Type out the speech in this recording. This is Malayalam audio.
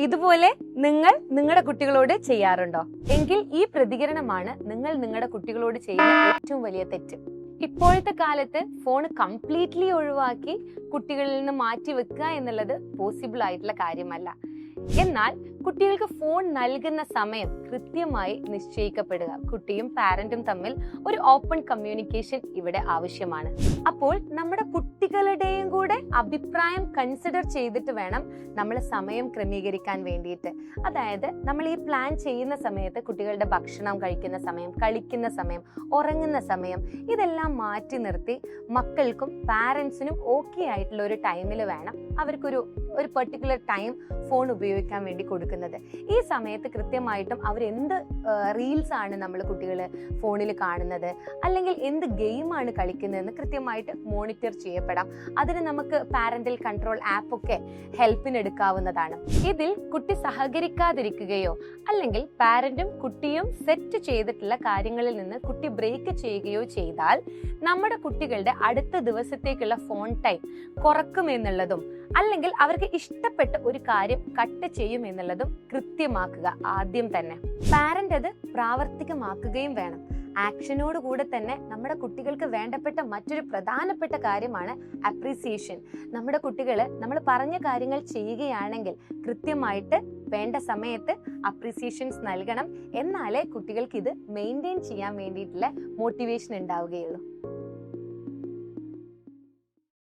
ഇതുപോലെ നിങ്ങൾ നിങ്ങളുടെ കുട്ടികളോട് ചെയ്യാറുണ്ടോ? എങ്കിൽ ഈ പ്രതികരണമാണ് നിങ്ങൾ നിങ്ങളുടെ കുട്ടികളോട് ചെയ്യുന്ന ഏറ്റവും വലിയ തെറ്റ്. ഇപ്പോഴത്തെ കാലത്ത് ഫോൺ കംപ്ലീറ്റ്ലി ഒഴിവാക്കി കുട്ടികളിൽ നിന്ന് മാറ്റി വെക്കുക എന്നുള്ളത് പോസിബിൾ ആയിട്ടുള്ള കാര്യമല്ല. എന്നാൽ കുട്ടികൾക്ക് ഫോൺ നൽകുന്ന സമയം കൃത്യമായി നിശ്ചയിക്കപ്പെടുക. കുട്ടിയും പാരന്റും തമ്മിൽ ഒരു ഓപ്പൺ കമ്മ്യൂണിക്കേഷൻ ഇവിടെ ആവശ്യമാണ്. അപ്പോൾ നമ്മുടെ കുട്ടികളുടെയും കൂടെ അഭിപ്രായം കൺസിഡർ ചെയ്തിട്ട് വേണം നമ്മൾ സമയം ക്രമീകരിക്കാൻ വേണ്ടിയിട്ട്. അതായത് നമ്മൾ ഈ പ്ലാൻ ചെയ്യുന്ന സമയത്ത് കുട്ടികളുടെ ഭക്ഷണം കഴിക്കുന്ന സമയം, കളിക്കുന്ന സമയം, ഉറങ്ങുന്ന സമയം ഇതെല്ലാം മാറ്റി നിർത്തി മക്കൾക്കും പാരന്റ്സിനും ഓക്കെ ആയിട്ടുള്ള ഒരു ടൈമിൽ വേണം അവർക്കൊരു പെർട്ടിക്കുലർ ടൈം ഫോൺ ഉപയോഗിക്കാൻ വേണ്ടി കൊടുക്കുന്നത്. ഈ സമയത്ത് കൃത്യമായിട്ടും അവരെന്ത് റീൽസ് ആണ് നമ്മൾ കുട്ടികൾ ഫോണിൽ കാണുന്നത്, അല്ലെങ്കിൽ എന്ത് ഗെയിമാണ് കളിക്കുന്നതെന്ന് കൃത്യമായിട്ട് മോണിറ്റർ ചെയ്യപ്പെടാം. അതിന് നമുക്ക് പാരന്റൽ കൺട്രോൾ ആപ്പൊക്കെ ഹെൽപ്പിനെടുക്കാവുന്നതാണ്. ഇതിൽ കുട്ടി സഹകരിക്കാതിരിക്കുകയോ അല്ലെങ്കിൽ പാരന്റും കുട്ടിയും സെറ്റ് ചെയ്തിട്ടുള്ള കാര്യങ്ങളിൽ നിന്ന് കുട്ടി ബ്രേക്ക് ചെയ്യുകയോ ചെയ്താൽ നമ്മുടെ കുട്ടികളുടെ അടുത്ത ദിവസത്തേക്കുള്ള ഫോൺ ടൈം കുറക്കുമെന്നുള്ളതും അല്ലെങ്കിൽ അവർക്ക് ഇഷ്ടപ്പെട്ട ഒരു കാര്യം കട്ട് ചെയ്യും എന്നുള്ളതും കൃത്യമാക്കുക ആദ്യം തന്നെ. പാരന്റ് അത് പ്രാവർത്തികമാക്കുകയും വേണം. ആക്ഷനോട് കൂടെ തന്നെ നമ്മുടെ കുട്ടികൾക്ക് വേണ്ടപ്പെട്ട മറ്റൊരു പ്രധാനപ്പെട്ട കാര്യമാണ് അപ്രീസിയേഷൻ. നമ്മുടെ കുട്ടികൾ നമ്മൾ പറഞ്ഞ കാര്യങ്ങൾ ചെയ്യുകയാണെങ്കിൽ കൃത്യമായിട്ട് വേണ്ട സമയത്ത് അപ്രീസിയേഷൻസ് നൽകണം. എന്നാലേ കുട്ടികൾക്ക് ഇത് മെയിൻറ്റെയിൻ ചെയ്യാൻ വേണ്ടിയിട്ടുള്ള മോട്ടിവേഷൻ ഉണ്ടാവുകയുള്ളൂ.